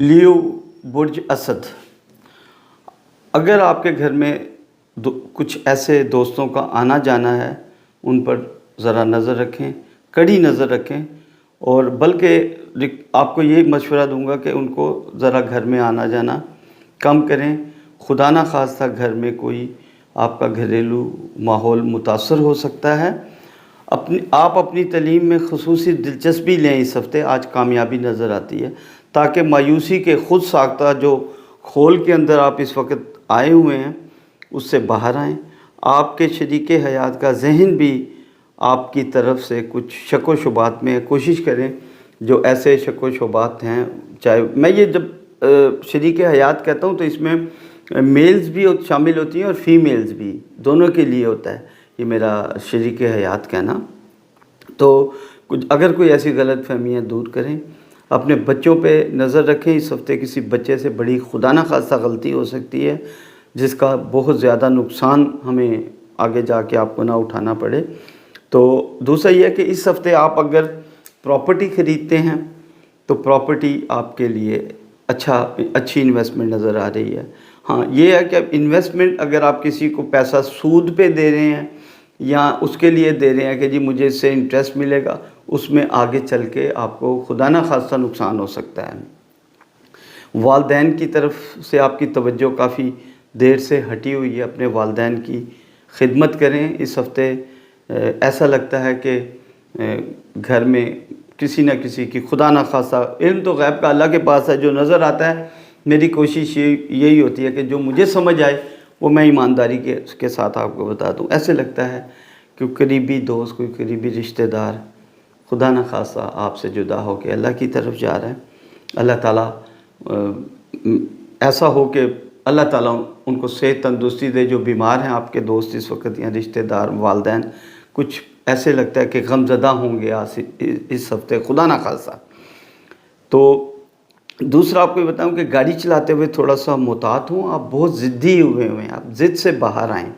لیو برج اسد، اگر آپ کے گھر میں کچھ ایسے دوستوں کا آنا جانا ہے، ان پر ذرا نظر رکھیں، کڑی نظر رکھیں، اور بلکہ آپ کو یہ مشورہ دوں گا کہ ان کو ذرا گھر میں آنا جانا کم کریں۔ خدا نہ خواستہ گھر میں کوئی آپ کا گھریلو ماحول متاثر ہو سکتا ہے۔ آپ اپنی تعلیم میں خصوصی دلچسپی لیں اس ہفتے، آج کامیابی نظر آتی ہے، تاکہ مایوسی کے خود ساختہ جو خول کے اندر آپ اس وقت آئے ہوئے ہیں اس سے باہر آئیں۔ آپ کے شریک حیات کا ذہن بھی آپ کی طرف سے کچھ شک و شبہات میں کوشش کریں، جو ایسے شک و شبہات ہیں، چاہے میں یہ جب شریک حیات کہتا ہوں تو اس میں میلز بھی شامل ہوتی ہیں اور فیمیلز بھی، دونوں کے لیے ہوتا ہے یہ میرا شریک حیات کہنا۔ تو اگر کوئی ایسی غلط فہمیاں دور کریں، اپنے بچوں پہ نظر رکھیں۔ اس ہفتے کسی بچے سے بڑی خدا نہ خواستہ غلطی ہو سکتی ہے جس کا بہت زیادہ نقصان ہمیں آگے جا کے آپ کو نہ اٹھانا پڑے۔ تو دوسرا یہ ہے کہ اس ہفتے آپ اگر پراپرٹی خریدتے ہیں تو پراپرٹی آپ کے لیے اچھی انویسٹمنٹ نظر آ رہی ہے۔ ہاں یہ ہے کہ انویسٹمنٹ اگر آپ کسی کو پیسہ سود پہ دے رہے ہیں یا اس کے لیے دے رہے ہیں کہ جی مجھے اس سے انٹرسٹ ملے گا، اس میں آگے چل کے آپ کو خدا نہ خواستہ نقصان ہو سکتا ہے۔ والدین کی طرف سے آپ کی توجہ کافی دیر سے ہٹی ہوئی ہے، اپنے والدین کی خدمت کریں۔ اس ہفتے ایسا لگتا ہے کہ گھر میں کسی نہ کسی کی خدا نہ خواستہ، علم تو غیب کا اللہ کے پاس ہے، جو نظر آتا ہے میری کوشش یہی ہوتی ہے کہ جو مجھے سمجھ آئے وہ میں ایمانداری کے ساتھ آپ کو بتا دوں۔ ایسے لگتا ہے کہ قریبی دوست، کوئی قریبی رشتہ دار خدا نہ خواستہ آپ سے جدا ہو کے اللہ کی طرف جا رہا ہے۔ اللہ تعالیٰ ایسا ہو کہ اللہ تعالیٰ ان کو صحت تندرستی دے، جو بیمار ہیں آپ کے دوست اس وقت یا رشتہ دار، والدین، کچھ ایسے لگتا ہے کہ غم زدہ ہوں گے اس ہفتے خدا نہ خواستہ۔ تو دوسرا آپ کو یہ بتاؤں کہ گاڑی چلاتے ہوئے تھوڑا سا محتاط ہوں، آپ بہت ضدی ہوئے ہیں، آپ ضد سے باہر آئیں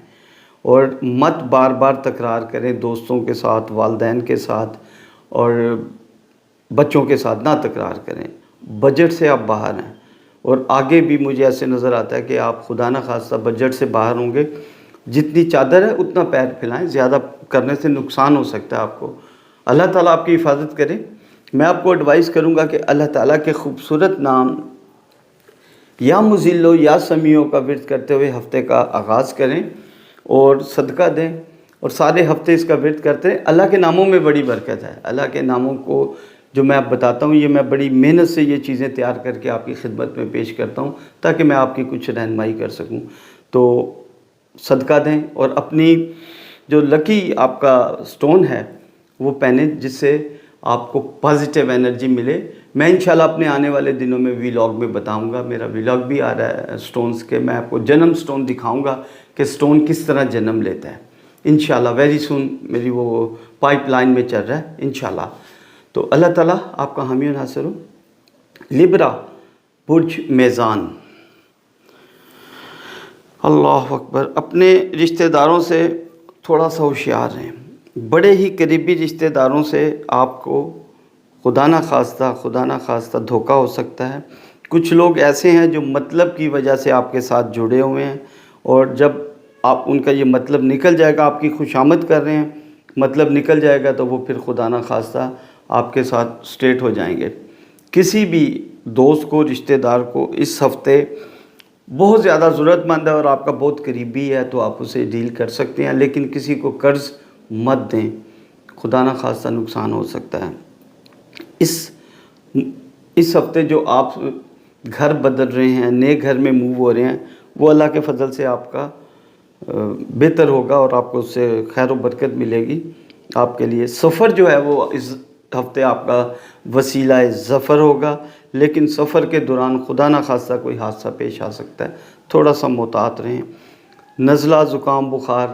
اور مت بار بار تکرار کریں دوستوں کے ساتھ، والدین کے ساتھ اور بچوں کے ساتھ نہ تکرار کریں۔ بجٹ سے آپ باہر ہیں، اور آگے بھی مجھے ایسے نظر آتا ہے کہ آپ خدا نہ خواستہ بجٹ سے باہر ہوں گے۔ جتنی چادر ہے اتنا پیر پھیلائیں، زیادہ کرنے سے نقصان ہو سکتا ہے آپ کو۔ اللہ تعالیٰ آپ کی حفاظت کرے۔ میں آپ کو ایڈوائز کروں گا کہ اللہ تعالیٰ کے خوبصورت نام یا مذلو یا سمیعو کا ورد کرتے ہوئے ہفتے کا آغاز کریں اور صدقہ دیں، اور سارے ہفتے اس کا ورد کرتے ہیں۔ اللہ کے ناموں میں بڑی برکت ہے۔ اللہ کے ناموں کو جو میں آپ بتاتا ہوں، یہ میں بڑی محنت سے یہ چیزیں تیار کر کے آپ کی خدمت میں پیش کرتا ہوں تاکہ میں آپ کی کچھ رہنمائی کر سکوں۔ تو صدقہ دیں اور اپنی جو لکی آپ کا سٹون ہے وہ پہنیں، جس سے آپ کو پازیٹیو انرجی ملے۔ میں انشاءاللہ اپنے آنے والے دنوں میں ویلاگ میں بتاؤں گا، میرا ویلاگ بھی آ رہا ہے سٹونز کے، میں آپ کو جنم سٹون دکھاؤں گا کہ سٹون کس طرح جنم لیتا ہے انشاءاللہ۔ ویری سون میری وہ پائپ لائن میں چل رہا ہے انشاءاللہ۔ تو اللہ تعالیٰ آپ کا حامی و ناصر ہو۔ لبرا برج میزان، اللہ اکبر، اپنے رشتہ داروں سے تھوڑا سا ہوشیار رہیں۔ بڑے ہی قریبی رشتہ داروں سے آپ کو خدا نہ خواستہ دھوکہ ہو سکتا ہے۔ کچھ لوگ ایسے ہیں جو مطلب کی وجہ سے آپ کے ساتھ جڑے ہوئے ہیں، اور جب آپ ان کا یہ مطلب نکل جائے گا، آپ کی خوشامد کر رہے ہیں، مطلب نکل جائے گا تو وہ پھر خدا نہ خواستہ آپ کے ساتھ سٹریٹ ہو جائیں گے۔ کسی بھی دوست کو، رشتہ دار کو اس ہفتے بہت زیادہ ضرورت مند ہے اور آپ کا بہت قریبی ہے تو آپ اسے ڈیل کر سکتے ہیں، لیکن کسی کو قرض مت دیں، خدا نہ خواستہ نقصان ہو سکتا ہے۔ اس ہفتے جو آپ گھر بدل رہے ہیں، نئے گھر میں موو ہو رہے ہیں، وہ اللہ کے فضل سے آپ کا بہتر ہوگا اور آپ کو اس سے خیر و برکت ملے گی۔ آپ کے لیے سفر جو ہے وہ اس ہفتے آپ کا وسیلہ ظفر ہوگا، لیکن سفر کے دوران خدا نہ خواستہ کوئی حادثہ پیش آ سکتا ہے، تھوڑا سا محتاط رہیں۔ نزلہ، زکام، بخار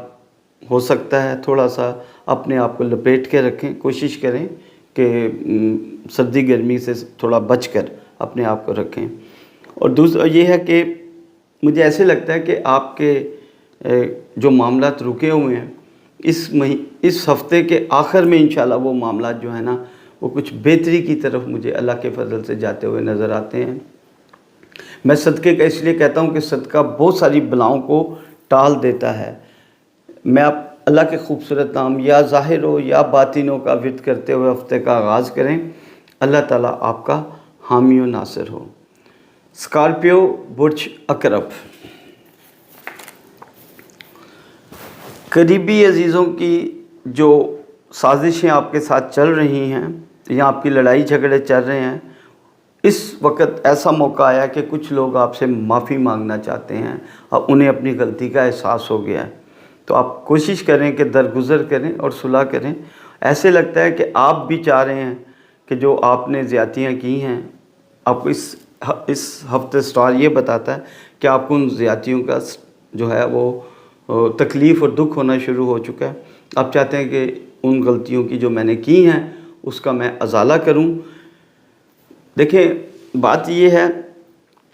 ہو سکتا ہے، تھوڑا سا اپنے آپ کو لپیٹ کے رکھیں، کوشش کریں کہ سردی گرمی سے تھوڑا بچ کر اپنے آپ کو رکھیں۔ اور دوسرا یہ ہے کہ مجھے ایسے لگتا ہے کہ آپ کے جو معاملات رکے ہوئے ہیں اس ہفتے کے آخر میں انشاءاللہ وہ معاملات جو ہے نا وہ کچھ بہتری کی طرف مجھے اللہ کے فضل سے جاتے ہوئے نظر آتے ہیں۔ میں صدقے کا اس لیے کہتا ہوں کہ صدقہ بہت ساری بلاؤں کو ٹال دیتا ہے۔ میں آپ اللہ کے خوبصورت نام یا ظاہر ہو یا باطنوں کا ورد کرتے ہوئے ہفتے کا آغاز کریں، اللہ تعالیٰ آپ کا حامی و ناصر ہو۔ اسکارپیو، برج عقرب، قریبی عزیزوں کی جو سازشیں آپ کے ساتھ چل رہی ہیں یا آپ کی لڑائی جھگڑے چل رہے ہیں، اس وقت ایسا موقع آیا کہ کچھ لوگ آپ سے معافی مانگنا چاہتے ہیں اور انہیں اپنی غلطی کا احساس ہو گیا ہے۔ تو آپ کوشش کریں کہ درگزر کریں اور صلح کریں۔ ایسے لگتا ہے کہ آپ بھی چاہ رہے ہیں کہ جو آپ نے زیادتیاں کی ہیں، آپ کو اس ہفتے سٹار یہ بتاتا ہے کہ آپ کو ان زیادتیوں کا جو ہے وہ تکلیف اور دکھ ہونا شروع ہو چکا ہے۔ آپ چاہتے ہیں کہ ان غلطیوں کی جو میں نے کی ہیں اس کا میں ازالہ کروں۔ دیکھیں، بات یہ ہے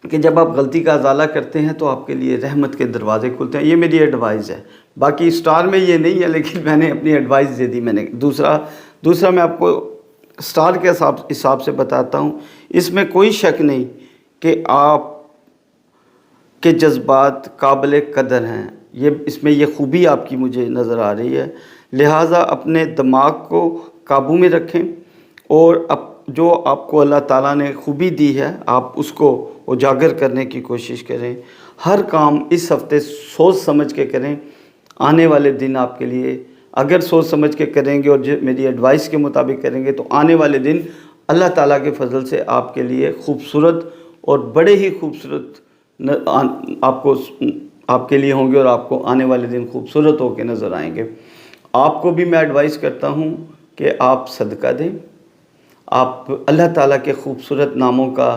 کہ جب آپ غلطی کا ازالہ کرتے ہیں تو آپ کے لیے رحمت کے دروازے کھلتے ہیں۔ یہ میری ایڈوائز ہے، باقی سٹار میں یہ نہیں ہے، لیکن میں نے اپنی ایڈوائز دے دی۔ میں نے دوسرا میں آپ کو سٹار کے حساب سے بتاتا ہوں۔ اس میں کوئی شک نہیں کہ آپ کے جذبات قابل قدر ہیں، اس میں یہ خوبی آپ کی مجھے نظر آ رہی ہے۔ لہٰذا اپنے دماغ کو قابو میں رکھیں اور جو آپ کو اللہ تعالیٰ نے خوبی دی ہے آپ اس کو اجاگر کرنے کی کوشش کریں۔ ہر کام اس ہفتے سوچ سمجھ کے کریں۔ آنے والے دن آپ کے لیے اگر سوچ سمجھ کے کریں گے اور میری ایڈوائس کے مطابق کریں گے تو آنے والے دن اللہ تعالیٰ کے فضل سے آپ کے لیے خوبصورت اور بڑے ہی خوبصورت آپ کے لیے ہوں گے اور آپ کو آنے والے دن خوبصورت ہو کے نظر آئیں گے۔ آپ کو بھی میں ایڈوائز کرتا ہوں کہ آپ صدقہ دیں، آپ اللہ تعالیٰ کے خوبصورت ناموں کا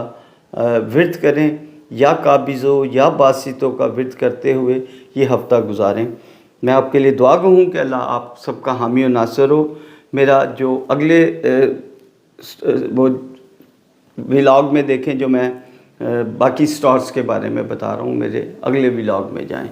ورد کریں، یا قابضوں یا باسطوں کا ورد کرتے ہوئے یہ ہفتہ گزاریں۔ میں آپ کے لیے دعا گو ہوں کہ اللہ آپ سب کا حامی و ناصر ہو۔ میرا جو اگلے وہ ولاگ میں دیکھیں جو میں باقی سٹارز کے بارے میں بتا رہا ہوں، میرے اگلے ولاگ میں جائیں۔